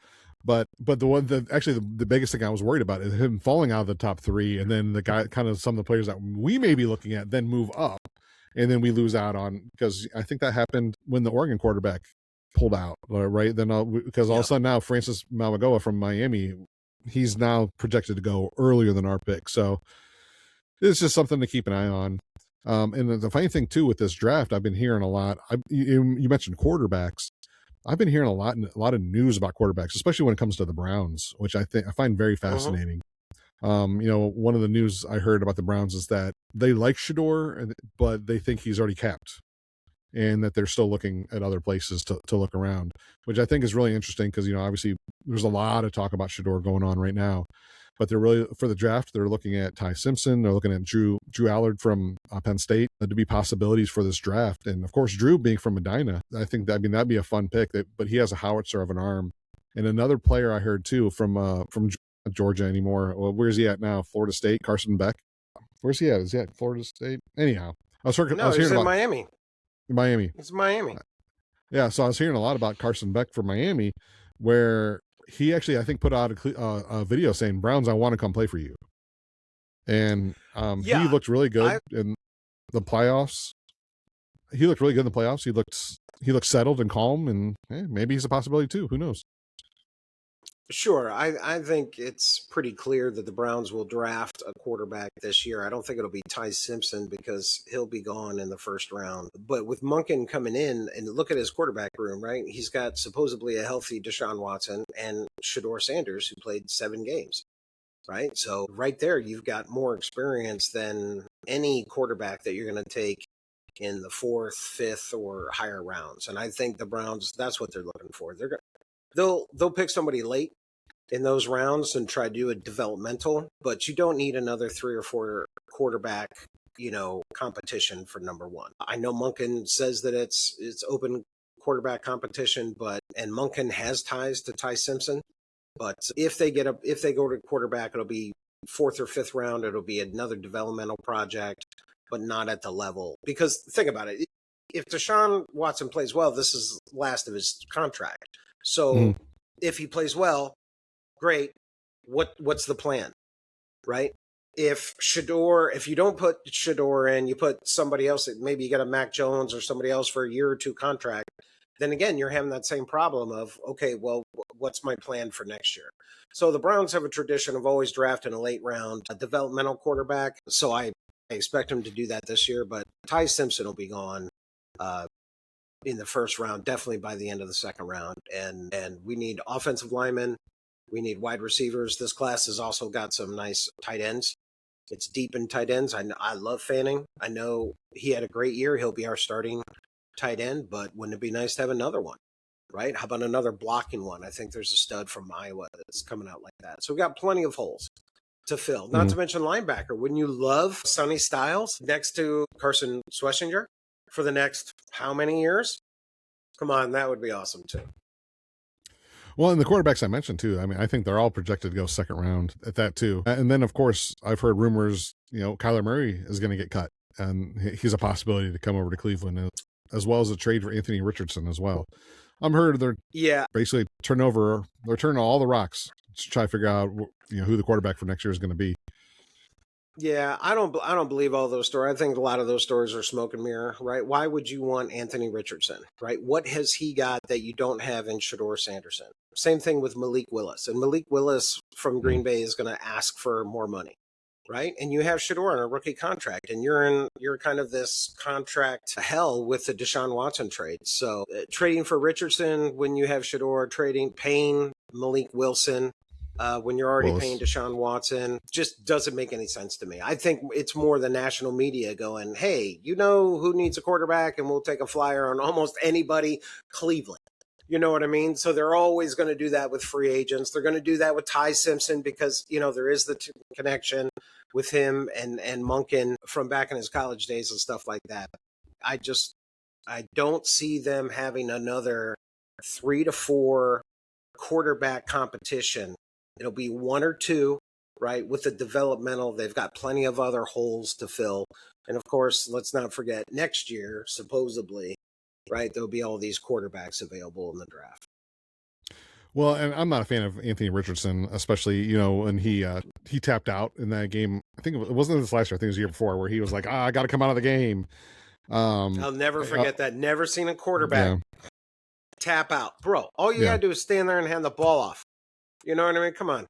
But the biggest thing I was worried about is him falling out of the top 3, and then the guy, kind of some of the players that we may be looking at, then move up, and then we lose out on, because I think that happened when the Oregon quarterback pulled out, right? Then because all of a sudden now Francis Mauigoa from Miami, he's now projected to go earlier than our pick. So it's just something to keep an eye on. And the funny thing too with this draft, I've been hearing a lot. You mentioned quarterbacks. I've been hearing a lot of news about quarterbacks, especially when it comes to the Browns, which I find very fascinating. One of the news I heard about the Browns is that they like Shador, but they think he's already capped, and that they're still looking at other places to look around, which I think is really interesting because, obviously there's a lot of talk about Shador going on right now, but they're really, for the draft, they're looking at Ty Simpson. They're looking at Drew Allard from Penn State to be possibilities for this draft. And of course, Drew being from Medina, I think that'd be a fun pick, but he has a howitzer of an arm. And another player I heard too from Georgia anymore. Well, where's he at now? Florida State, Carson Beck. Where's he at? Is he at Florida State? Anyhow, he's in Miami. Miami. It's Miami. Yeah, so I was hearing a lot about Carson Beck from Miami, where he actually, I think, put out a video saying, "Browns, I want to come play for you." And he looked really good in the playoffs. He looked really good in the playoffs. He looked settled and calm, and maybe he's a possibility too. Who knows? Sure. I think it's pretty clear that the Browns will draft a quarterback this year. I don't think it'll be Ty Simpson because he'll be gone in the first round. But with Monken coming in, and look at his quarterback room, right? He's got supposedly a healthy Deshaun Watson and Shador Sanders, who played 7 games, right? So right there, you've got more experience than any quarterback that you're going to take in the 4th, 5th, or higher rounds. And I think the Browns, that's what they're looking for. They'll pick somebody late in those rounds and try to do a developmental, but you don't need another 3 or 4 quarterback, competition for number 1. I know Monken says that it's open quarterback competition, and Monken has ties to Ty Simpson. But if they go to quarterback, it'll be 4th or 5th round. It'll be another developmental project, but not at the level. Because think about it. If Deshaun Watson plays well, this is last of his contract. So if he plays well, great. What's the plan, right? If you don't put Shador in, you put somebody else, maybe you got a Mac Jones or somebody else for a year or 2 contract, then again, you're having that same problem of, okay, well, what's my plan for next year? So the Browns have a tradition of always drafting a late round developmental quarterback. So I expect him to do that this year, but Ty Simpson will be gone in the 1st round, definitely by the end of the 2nd round. And we need offensive linemen. We need wide receivers. This class has also got some nice tight ends. It's deep in tight ends. I love Fanning. I know he had a great year. He'll be our starting tight end, but wouldn't it be nice to have another one, right? How about another blocking one? I think there's a stud from Iowa that's coming out like that. So we got plenty of holes to fill. Not to mention linebacker. Wouldn't you love Sonny Styles next to Carson Schlesinger for the next how many years? Come on, that would be awesome too. Well, and the quarterbacks I mentioned too, I mean, I think they're all projected to go 2nd round at that too. And then, of course, I've heard rumors, Kyler Murray is going to get cut, and he's a possibility to come over to Cleveland, as well as a trade for Anthony Richardson as well. I'm heard they're basically turning all the rocks to try to figure out who the quarterback for next year is going to be. Yeah, I don't believe all those stories. I think a lot of those stories are smoke and mirror, right? Why would you want Anthony Richardson, right? What has he got that you don't have in Shador Sanderson? Same thing with Malik Willis. And Malik Willis from Green Bay is going to ask for more money, right? And you have Shador on a rookie contract, and you're kind of this contract hell with the Deshaun Watson trade. So trading for Richardson when you have Shador, paying Malik Wilson when you're already paying Deshaun Watson, just doesn't make any sense to me. I think it's more the national media going, hey, who needs a quarterback, and we'll take a flyer on almost anybody, Cleveland. You know what I mean? So they're always going to do that with free agents. They're going to do that with Ty Simpson because, there is the connection with him and Monken from back in his college days and stuff like that. I don't see them having another 3 to 4 quarterback competition. It'll be 1 or 2, right? With the developmental, they've got plenty of other holes to fill. And of course, let's not forget next year, supposedly, right, there'll be all these quarterbacks available in the draft. Well, and I'm not a fan of Anthony Richardson, especially, when he tapped out in that game. I think it wasn't this last year. I think it was the year before, where he was like, I got to come out of the game. I'll never forget that. Never seen a quarterback tap out. Bro, all you got to do is stand there and hand the ball off. You know what I mean? Come on.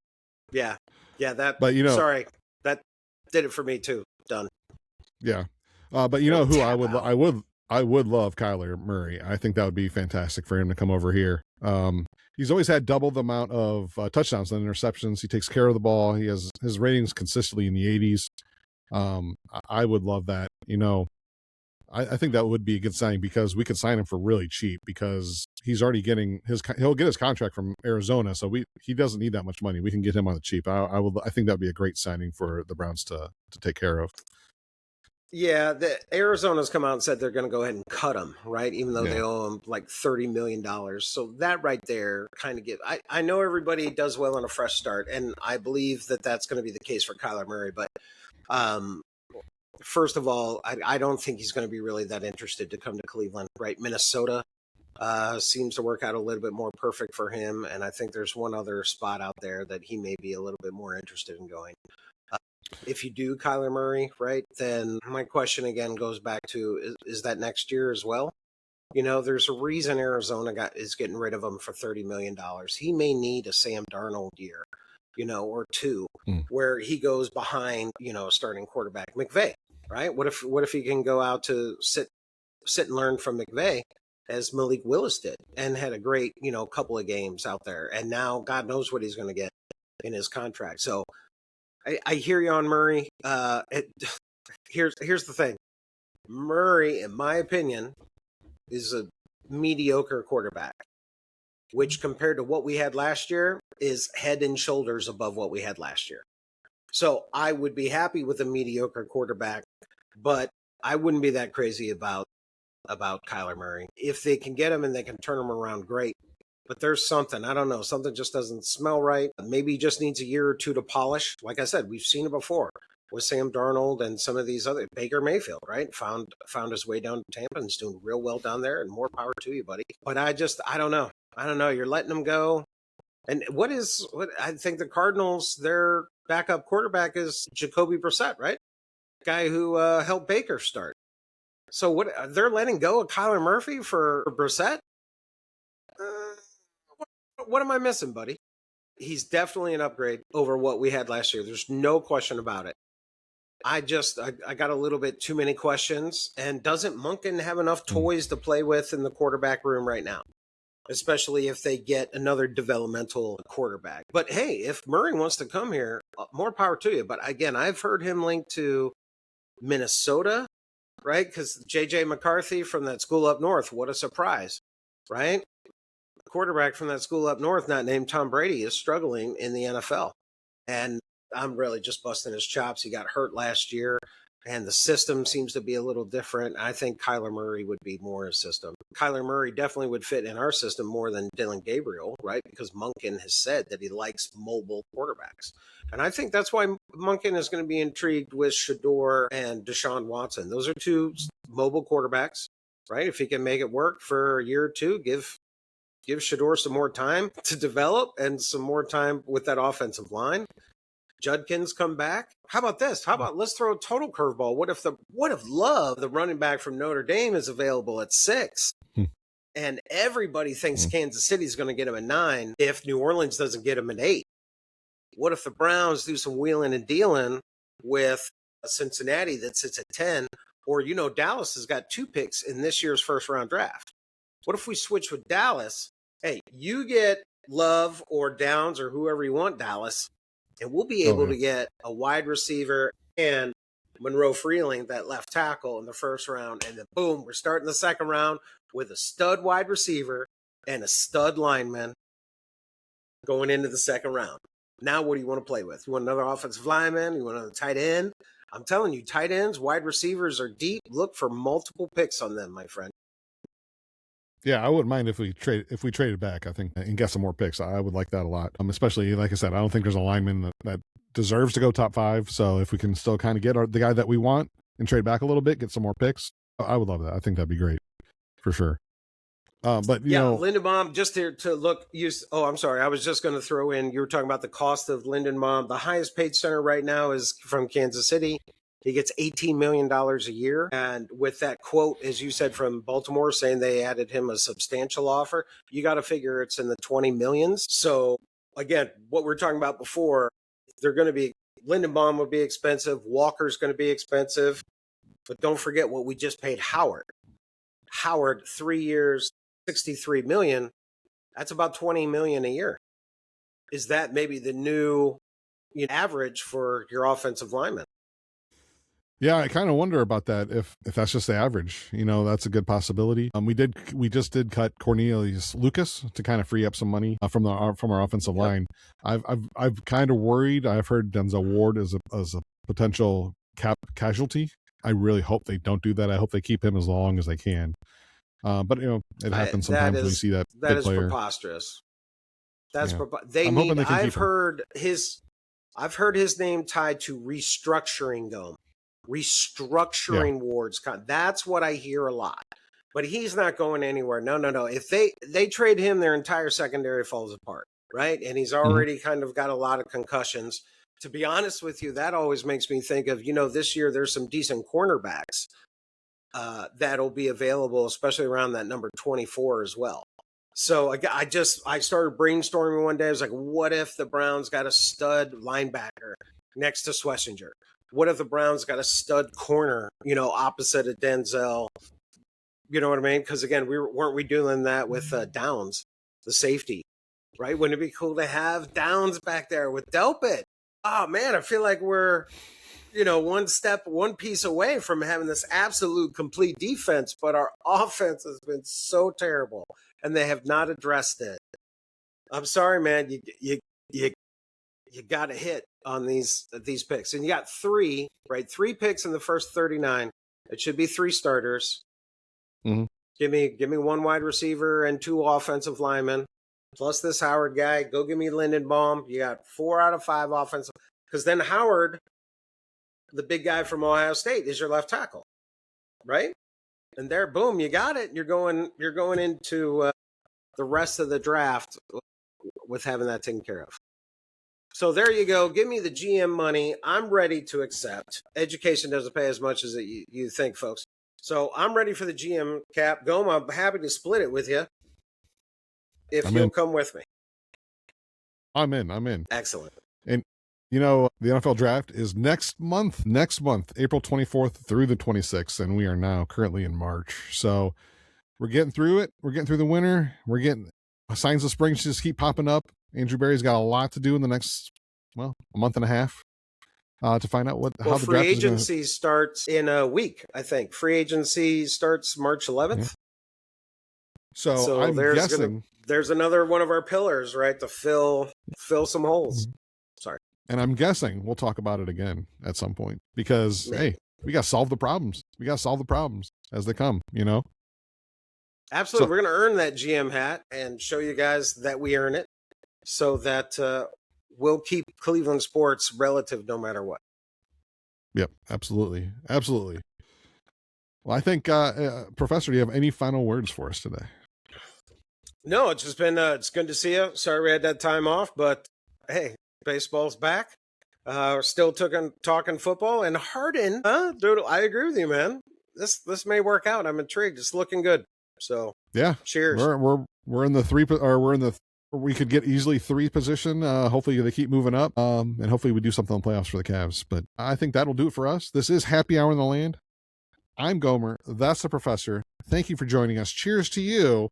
Yeah. That, but sorry, that did it for me too. Done. Yeah. But who I would love Kyler Murray. I think that would be fantastic for him to come over here. He's always had double the amount of touchdowns than interceptions. He takes care of the ball. He has his ratings consistently in the 80s. I would love that. I think that would be a good signing, because we could sign him for really cheap, because he's already he'll get his contract from Arizona. So he doesn't need that much money. We can get him on the cheap. I think that'd be a great signing for the Browns to take care of. Yeah, the Arizona's come out and said they're going to go ahead and cut him, right? Even though they owe him like $30 million. So that right there kind of I know everybody does well on a fresh start, and I believe that that's going to be the case for Kyler Murray. But first of all, I don't think he's going to be really that interested to come to Cleveland, right? Minnesota seems to work out a little bit more perfect for him. And I think there's one other spot out there that he may be a little bit more interested in going. If you do Kyler Murray, right, then my question again goes back to, is that next year as well? There's a reason Arizona is getting rid of him for $30 million. He may need a Sam Darnold year, or 2, where he goes behind, a starting quarterback, McVay, right? What if he can go out to sit and learn from McVay, as Malik Willis did, and had a great, couple of games out there. And now God knows what he's going to get in his contract. So I hear you on Murray. Here's the thing. Murray, in my opinion, is a mediocre quarterback, which compared to what we had last year is head and shoulders above what we had last year. So I would be happy with a mediocre quarterback, but I wouldn't be that crazy about about Kyler Murray. If they can get him and they can turn him around, great. But there's something, I don't know, something just doesn't smell right. Maybe he just needs a year or two to polish. Like I said, we've seen it before with Sam Darnold and some of these other, Baker Mayfield, right? Found his way down to Tampa and is doing real well down there, and more power to you, buddy. But I don't know. You're letting him go. And what I think the Cardinals, their backup quarterback is Jacoby Brissett, right? Guy who helped Baker start. So what, they're letting go of Kyler Murphy for Brissett? What am I missing, buddy? He's definitely an upgrade over what we had last year. There's no question about it. I got a little bit too many questions. And doesn't Monken have enough toys to play with in the quarterback room right now? Especially if they get another developmental quarterback. But hey, if Murray wants to come here, more power to you. But again, I've heard him linked to Minnesota, right? Because J.J. McCarthy from that school up north, what a surprise, right? The quarterback from that school up north, not named Tom Brady, is struggling in the NFL. And I'm really just busting his chops. He got hurt last year, and the system seems to be a little different. I think Kyler Murray would be more a system. Kyler Murray definitely would fit in our system more than Dylan Gabriel, right? Because Monken has said that he likes mobile quarterbacks. And I think that's why Monken is going to be intrigued with Shador and Deshaun Watson. Those are two mobile quarterbacks, right? If he can make it work for a year or two, give Shador some more time to develop and some more time with that offensive line. Judkins come back. How about this? Let's throw a total curveball? What if Love, the running back from Notre Dame, is available at 6? And everybody thinks Kansas City is going to get him at 9 if New Orleans doesn't get him at 8. What if the Browns do some wheeling and dealing with Cincinnati that sits at 10? Or, Dallas has got 2 picks in this year's first round draft. What if we switch with Dallas? Hey, you get Love or Downs or whoever you want, Dallas, and we'll be able to get a wide receiver and Monroe Freeling, that left tackle, in the first round. And then, boom, we're starting the second round with a stud wide receiver and a stud lineman going into the second round. Now, what do you want to play with? You want another offensive lineman? You want another tight end? I'm telling you, tight ends, wide receivers are deep. Look for multiple picks on them, my friend. Yeah, I wouldn't mind if we traded back, I think, and get some more picks. I would like that a lot. Especially, like I said, I don't think there's a lineman that deserves to go top 5. So if we can still kind of get the guy that we want and trade back a little bit, get some more picks, I would love that. I think that'd be great for sure. But you know, Lindenbaum, just to look. I'm sorry. I was just going to throw in. You were talking about the cost of Lindenbaum. The highest paid center right now is from Kansas City. He gets $18 million a year. And with that quote, as you said, from Baltimore saying they added him a substantial offer, you got to figure it's in the 20 millions. So again, what we were talking about before, Lindenbaum would be expensive. Walker's going to be expensive. But don't forget what we just paid Howard. Howard, 3 years, $63 million. That's about $20 million a year. Is that maybe the new average for your offensive lineman? Yeah, I kind of wonder about that. If that's just the average, that's a good possibility. We just did cut Cornelius Lucas to kind of free up some money from our offensive line. I've kind of worried. I've heard Denzel Ward as a potential cap casualty. I really hope they don't do that. I hope they keep him as long as they can. But it happens sometimes when you see that. That is player. preposterous. That's yeah. I've heard his name tied to restructuring them. Restructuring Ward's that's what I hear a lot. But he's not going anywhere. No. If they trade him, their entire secondary falls apart, right? And he's already kind of got a lot of concussions. To be honest with you, that always makes me think of, this year there's some decent cornerbacks that'll be available, especially around that number 24 as well. So I started brainstorming one day. I was like, what if the Browns got a stud linebacker next to Schlesinger? What if the Browns got a stud corner, opposite of Denzel? You know what I mean? Because again, weren't we doing that with Downs, the safety, right? Wouldn't it be cool to have Downs back there with Delpit? Oh man, I feel like we're, one piece away from having this absolute complete defense, but our offense has been so terrible, and they have not addressed it. I'm sorry, man. You got to hit on these picks. And you got 3 picks in the first 39. It should be 3 starters. Mm-hmm. Give me one wide receiver and 2 offensive linemen, plus this Howard guy. Go give me Lindenbaum. You got 4 out of 5 offensive. Because then Howard, the big guy from Ohio State, is your left tackle, right? And there, boom, you got it. You're going into the rest of the draft with having that taken care of. So there you go. Give me the GM money. I'm ready to accept. Education doesn't pay as much as you think, folks. So I'm ready for the GM cap. Goma, I'm happy to split it with you if you'll come with me. I'm in. Excellent. And the NFL draft is next month, April 24th through the 26th, and we are now currently in March. So we're getting through it. We're getting through the winter. We're getting signs of spring just keep popping up. Andrew Berry's got a lot to do in the next, a month and a half to find out how the free draft agency starts in a week, I think. Free agency starts March 11th. Yeah. So I'm guessing there's another one of our pillars, right, to fill some holes. Sorry. And I'm guessing we'll talk about it again at some point because, hey, we got to solve the problems. We got to solve the problems as they come, Absolutely. We're going to earn that GM hat and show you guys that we earn it so that we'll keep Cleveland sports relative no matter what. Yep, absolutely. Absolutely. Well, I think, Professor, do you have any final words for us today? No, it's just been, it's good to see you. Sorry we had that time off, but hey, baseball's back. We're still talking football and Harden. Dude, I agree with you, man. This may work out. I'm intrigued. It's looking good. So yeah, cheers. We're in the 3, or we're in the, we could get easily 3 position. Hopefully they keep moving up. And hopefully we do something in the playoffs for the Cavs. But I think that'll do it for us. This is Happy Hour in the Land. I'm Gomer. That's the Professor. Thank you for joining us. Cheers to you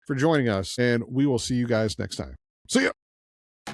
for joining us. And we will see you guys next time. See ya.